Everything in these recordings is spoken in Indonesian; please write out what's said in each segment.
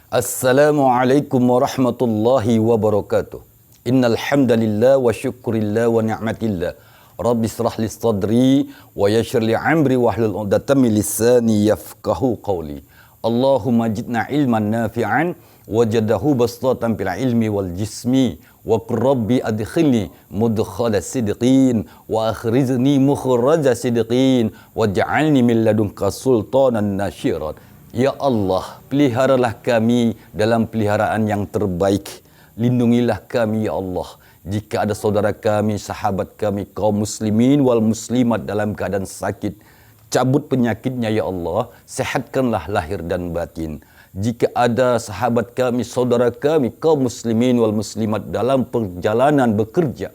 Assalamualaikum warahmatullahi wabarakatuh. Innal hamdalillah wa syukrillah wa ni'matillah. Rabbi israh li sadri wa yassir li amri wahlul 'uqdatam min lisani yafqahu qawli. Allahumma zidna ilman nafi'an wajadahu bastatan fil ilmi wal jismi wa qur rabbi adkhilni mudkhala sidqin wa akhrizni mukhraja sidqin waj'alni min ladunka sultanan nasyirat. Ya Allah, peliharalah kami dalam peliharaan yang terbaik. Lindungilah kami, ya Allah. Jika ada saudara kami, sahabat kami, kaum muslimin wal muslimat dalam keadaan sakit, cabut penyakitnya, ya Allah. Sehatkanlah lahir dan batin. Jika ada sahabat kami, saudara kami, kaum muslimin wal muslimat dalam perjalanan bekerja,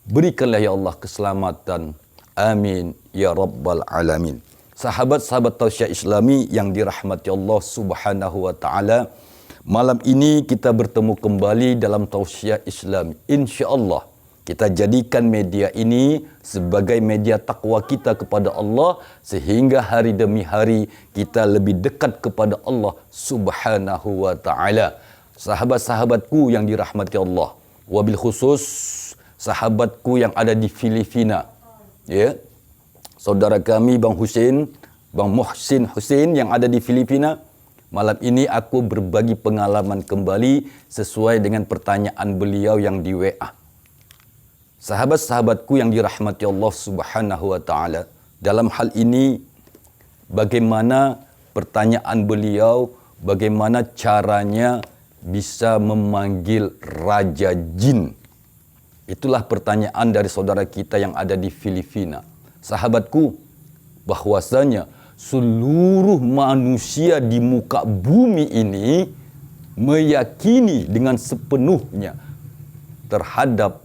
berikanlah, ya Allah, keselamatan. Amin, ya Rabbal Alamin. Sahabat-sahabat Tausiah Islami yang dirahmati Allah Subhanahu wa taala, malam ini kita bertemu kembali dalam Tausiah Islami. Insya-Allah kita jadikan media ini sebagai media takwa kita kepada Allah sehingga hari demi hari kita lebih dekat kepada Allah Subhanahu wa taala. Sahabat-sahabatku yang dirahmati Allah, wabil khusus sahabatku yang ada di Filipina, ya. Saudara kami Bang Husin, Bang Muhsin Husin yang ada di Filipina. Malam ini aku berbagi pengalaman kembali sesuai dengan pertanyaan beliau yang di WA. Sahabat-sahabatku yang dirahmati Allah Subhanahu wa taala, dalam hal ini bagaimana pertanyaan beliau, bagaimana caranya bisa memanggil raja jin? Itulah pertanyaan dari saudara kita yang ada di Filipina. Sahabatku, bahwasanya seluruh manusia di muka bumi ini meyakini dengan sepenuhnya terhadap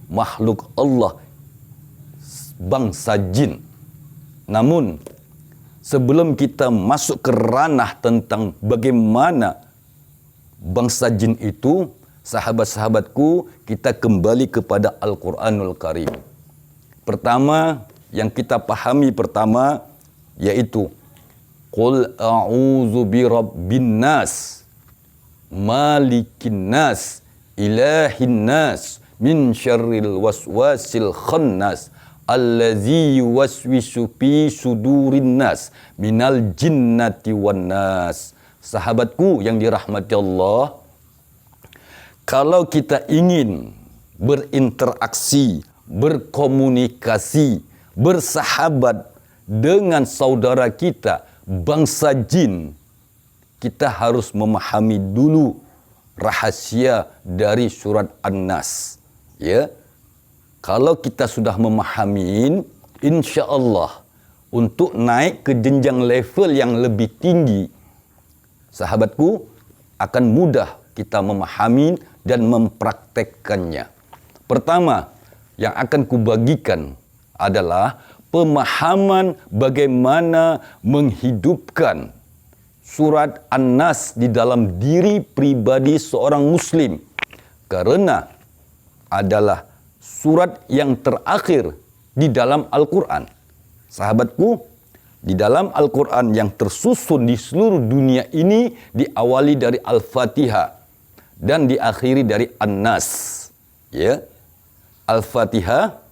makhluk Allah bangsa jin. Namun, sebelum kita masuk ke ranah tentang bagaimana bangsa jin itu, sahabat-sahabatku, kita kembali kepada Al-Quranul Karim. Pertama, yang kita pahami pertama yaitu Qul a'udzu birabbin nas malikin nas ilahin nas min syarril waswasil khannas allazi yuwaswisu fi sudurin nas minal jinnati wan nas. Sahabatku yang dirahmati Allah, kalau kita ingin berinteraksi, berkomunikasi, bersahabat dengan saudara kita bangsa jin, kita harus memahami dulu rahasia dari surat An-Nas, ya. Kalau kita sudah memahami, insya-Allah untuk naik ke jenjang level yang lebih tinggi, sahabatku, akan mudah kita memahami dan mempraktekkannya. Pertama yang akan kubagikan adalah pemahaman bagaimana menghidupkan surat An-Nas di dalam diri pribadi seorang muslim, karena adalah surat yang terakhir di dalam Al-Quran. Sahabatku, di dalam Al-Quran yang tersusun di seluruh dunia ini diawali dari Al-Fatihah dan diakhiri dari An-Nas, ya. Al-Fatihah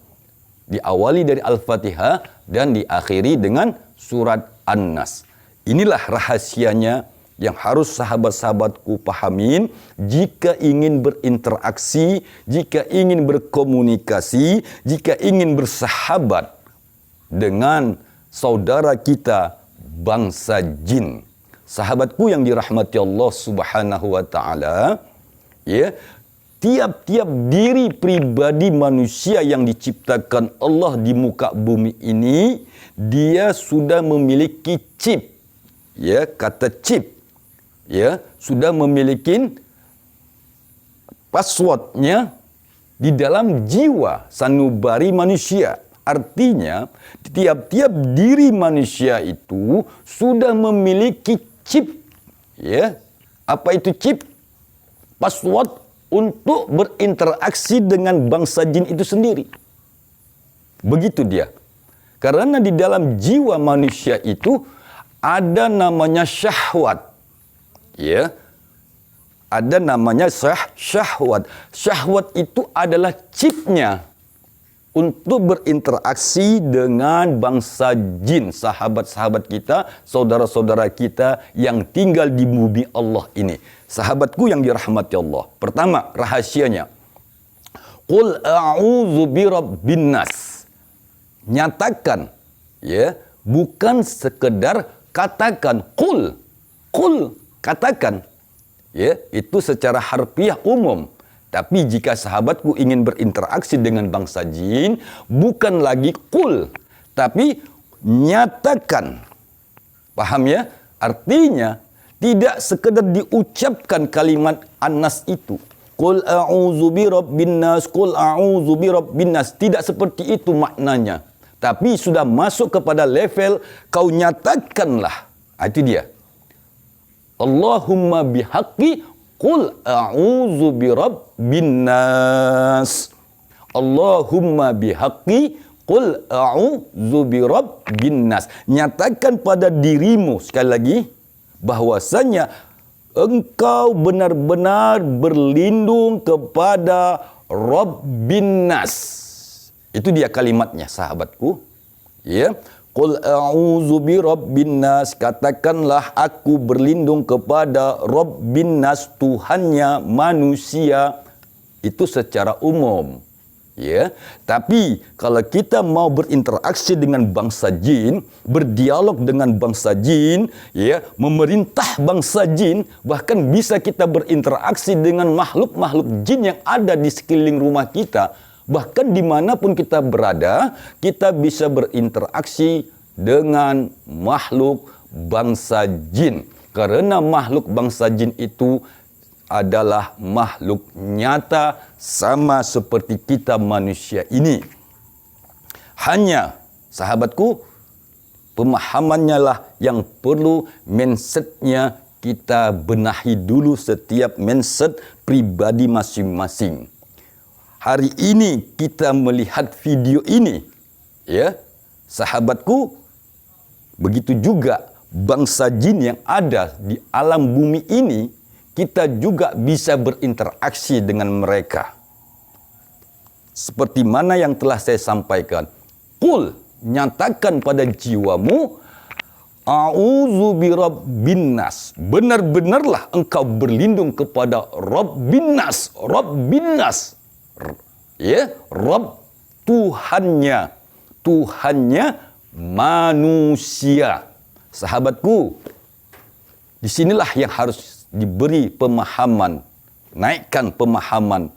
diawali dari Al-Fatihah dan diakhiri dengan surat An-Nas. Inilah rahasianya yang harus sahabat-sahabatku pahamin jika ingin berinteraksi, jika ingin berkomunikasi, jika ingin bersahabat dengan saudara kita bangsa jin. Sahabatku yang dirahmati Allah Subhanahu wa taala, ya. Tiap-tiap diri pribadi manusia yang diciptakan Allah di muka bumi ini, dia sudah memiliki chip. Ya, kata chip. Ya, sudah memiliki passwordnya di dalam jiwa sanubari manusia. Artinya, tiap-tiap diri manusia itu sudah memiliki chip. Ya, apa itu chip? Password untuk berinteraksi dengan bangsa jin itu sendiri. Begitu dia. Karena di dalam jiwa manusia itu ada namanya syahwat. Ya, ada namanya syahwat. Syahwat itu adalah chipnya untuk berinteraksi dengan bangsa jin, sahabat-sahabat kita, saudara-saudara kita yang tinggal di bumi Allah ini. Sahabatku yang dirahmati Allah. Pertama, rahasianya. Qul a'udzu birabbin nas. Nyatakan, ya, bukan sekedar katakan. Qul, katakan. Ya, itu secara harfiah umum. Tapi jika sahabatku ingin berinteraksi dengan bangsa jin, bukan lagi qul, tapi nyatakan. Paham ya? Artinya tidak sekedar diucapkan kalimat an-nas itu. Qul a'udzu birabbin nas, qul a'udzu birabbin nas. Tidak seperti itu maknanya. Tapi sudah masuk kepada level kau nyatakanlah. Itu dia. Allahumma bihaqqi qul a'udzu birabbin nas. Allahumma bihaqqi qul a'udzu birabbin nas. Nyatakan pada dirimu sekali lagi bahwasanya engkau benar-benar berlindung kepada Rabbin nas. Itu dia kalimatnya sahabatku. Ya. Qul a'udzu birabbin nas, katakanlah aku berlindung kepada Rabbin nas, Tuhannya manusia. Itu secara umum. Ya, tapi kalau kita mau berinteraksi dengan bangsa jin, berdialog dengan bangsa jin, ya, memerintah bangsa jin, bahkan bisa kita berinteraksi dengan makhluk-makhluk jin yang ada di sekeliling rumah kita. Bahkan dimanapun kita berada, kita bisa berinteraksi dengan makhluk bangsa jin. Karena makhluk bangsa jin itu adalah makhluk nyata sama seperti kita manusia ini. Hanya, sahabatku, pemahamannya lah yang perlu mindsetnya kita benahi dulu setiap mindset pribadi masing-masing. Hari ini kita melihat video ini, ya, sahabatku, begitu juga bangsa jin yang ada di alam bumi ini, kita juga bisa berinteraksi dengan mereka. Seperti mana yang telah saya sampaikan. Qul, nyatakan pada jiwamu, a'udzu birabbin nas. Benar-benarlah engkau berlindung kepada Rabbin nas. Rabbin nas. Ya, Rabb, Tuhannya manusia. Sahabatku, disinilah yang harus diberi pemahaman, naikkan pemahaman.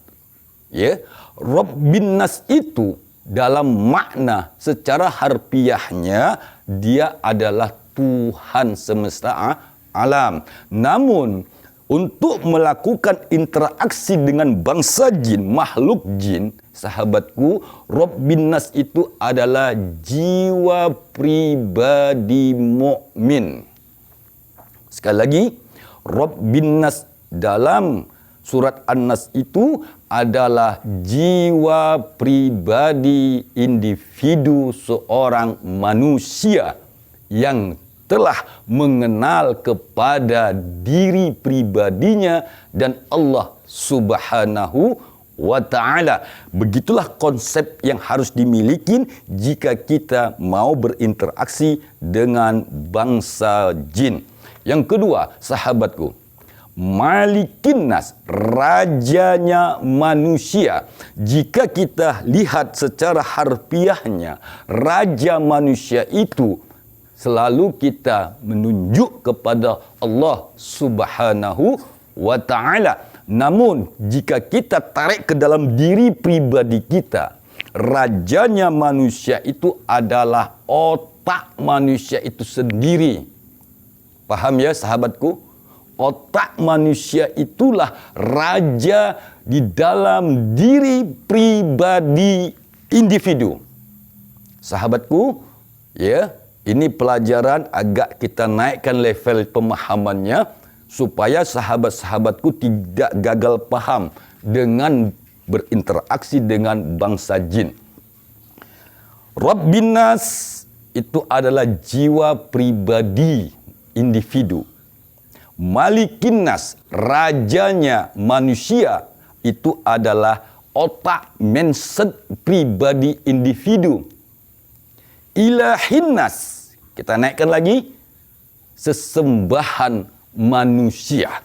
Ya, Rabbin nas itu dalam makna secara harfiahnya dia adalah Tuhan semesta alam. Namun untuk melakukan interaksi dengan bangsa jin, makhluk jin, sahabatku, Rabbin nas itu adalah jiwa pribadi mukmin. Sekali lagi, Rabbin nas dalam surat An-Nas itu adalah jiwa pribadi individu seorang manusia yang telah mengenal kepada diri pribadinya dan Allah Subhanahu wa ta'ala. Begitulah konsep yang harus dimiliki jika kita mau berinteraksi dengan bangsa jin. Yang kedua, sahabatku, Malikin nas, rajanya manusia. Jika kita lihat secara harfiahnya, raja manusia itu selalu kita menunjuk kepada Allah Subhanahu wa ta'ala. Namun, jika kita tarik ke dalam diri pribadi kita, rajanya manusia itu adalah otak manusia itu sendiri. Paham ya sahabatku? Otak manusia itulah raja di dalam diri pribadi individu. Sahabatku, ya, ini pelajaran agak kita naikkan level pemahamannya supaya sahabat-sahabatku tidak gagal paham dengan berinteraksi dengan bangsa jin. Rabbin nas itu adalah jiwa pribadi individu. Malikin nas, rajanya manusia, itu adalah otak mindset pribadi individu. Ilahin nas, kita naikkan lagi, sesembahan manusia.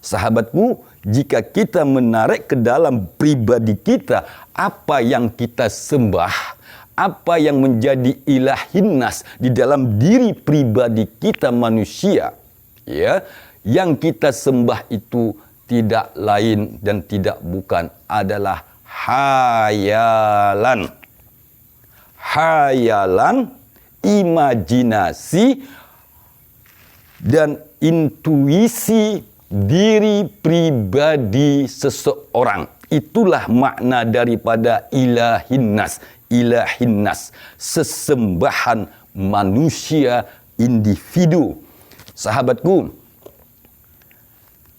Sahabatku, jika kita menarik ke dalam pribadi kita, apa yang kita sembah, apa yang menjadi ilahin nas di dalam diri pribadi kita manusia, ya, yang kita sembah itu tidak lain dan tidak bukan adalah hayalan. Hayalan, imajinasi, dan intuisi diri pribadi seseorang. Itulah makna daripada ilahin nas. Ilahin nas, sesembahan manusia individu. Sahabatku,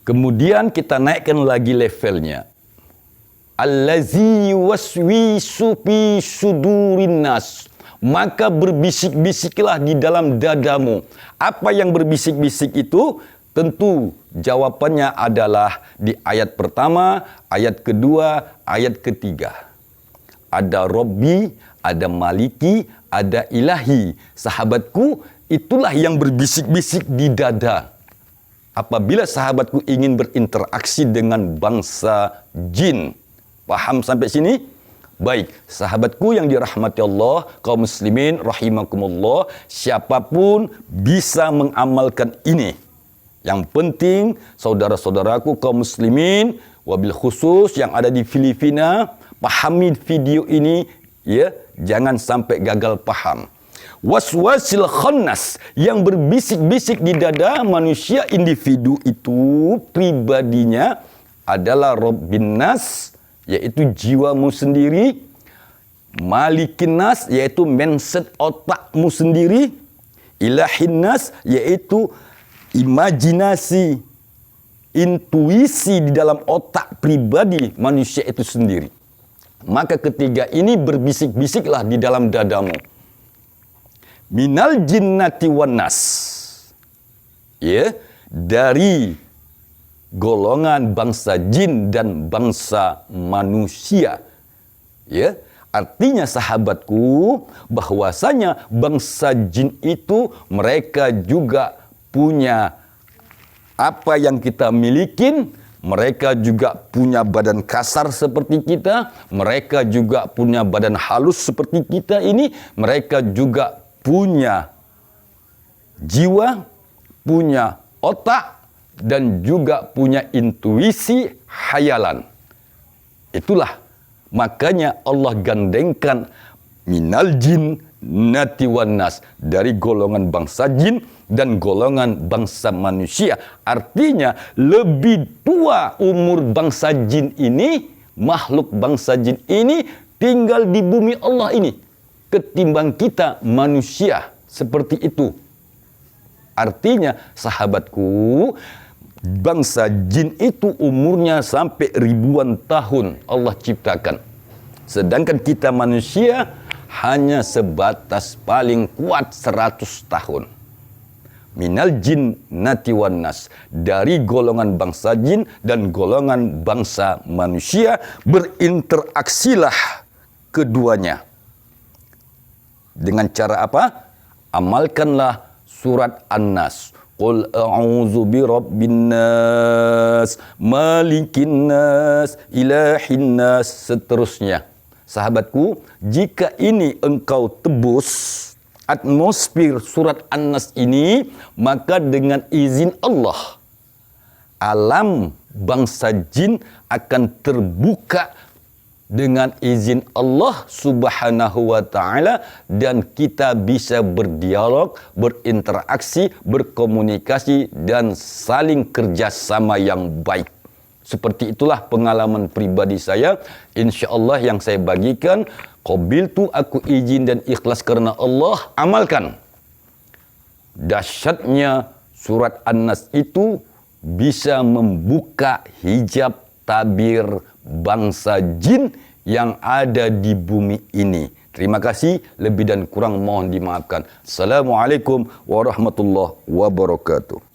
kemudian kita naikkan lagi levelnya. Allazi waswisu fi sudurin nas. Maka berbisik-bisiklah di dalam dadamu. Apa yang berbisik-bisik itu? Tentu jawabannya adalah di ayat pertama, ayat kedua, ayat ketiga. Ada Rabbi, ada Maliki, ada Ilahi. Sahabatku, itulah yang berbisik-bisik di dada. Apabila sahabatku ingin berinteraksi dengan bangsa jin. Paham sampai sini? Baik, sahabatku yang dirahmati Allah, kaum muslimin rahimakumullah, siapapun bisa mengamalkan ini. Yang penting, saudara-saudaraku kaum muslimin, wabil khusus yang ada di Filipina, pahami video ini, ya, jangan sampai gagal paham. Waswasil khannas, yang berbisik-bisik di dada manusia individu itu pribadinya adalah Rabbin nas, yaitu jiwamu sendiri. Malikin nas, yaitu mindset otakmu sendiri. Ilahin nas, yaitu imajinasi, intuisi di dalam otak pribadi manusia itu sendiri. Maka ketiga ini berbisik-bisiklah di dalam dadamu. Minal jinnati wan nas, ya, dari golongan bangsa jin dan bangsa manusia. Ya, artinya sahabatku, bahwasanya bangsa jin itu mereka juga punya apa yang kita milikin. Mereka juga punya badan kasar seperti kita. Mereka juga punya badan halus seperti kita ini. Mereka juga punya jiwa, punya otak, dan juga punya intuisi hayalan. Itulah makanya Allah gandengkan minal jin nati wan nas, dari golongan bangsa jin dan golongan bangsa manusia. Artinya lebih tua umur bangsa jin ini, makhluk bangsa jin ini tinggal di bumi Allah ini ketimbang kita manusia. Seperti itu. Artinya sahabatku, bangsa jin itu umurnya sampai ribuan tahun Allah ciptakan. Sedangkan kita manusia hanya sebatas paling kuat 100 tahun. Minal jin nati wan nas, dari golongan bangsa jin dan golongan bangsa manusia, berinteraksilah keduanya. Dengan cara apa? Amalkanlah surat An-Nas. Qul a'udzu birabbin nas, malikin nas, ilahin nas, seterusnya. Sahabatku, jika ini engkau tebus atmosfer surat An-Nas ini, maka dengan izin Allah, alam bangsa jin akan terbuka dengan izin Allah Subhanahu wa ta'ala, dan kita bisa berdialog, berinteraksi, berkomunikasi, dan saling kerjasama yang baik. Seperti itulah pengalaman pribadi saya. Insya Allah yang saya bagikan, qabiltu, aku izin dan ikhlas karena Allah, amalkan. Dahsyatnya surat An-Nas itu bisa membuka hijab tabir bangsa jin yang ada di bumi ini. Terima kasih, lebih dan kurang mohon dimaafkan. Assalamualaikum warahmatullahi wabarakatuh.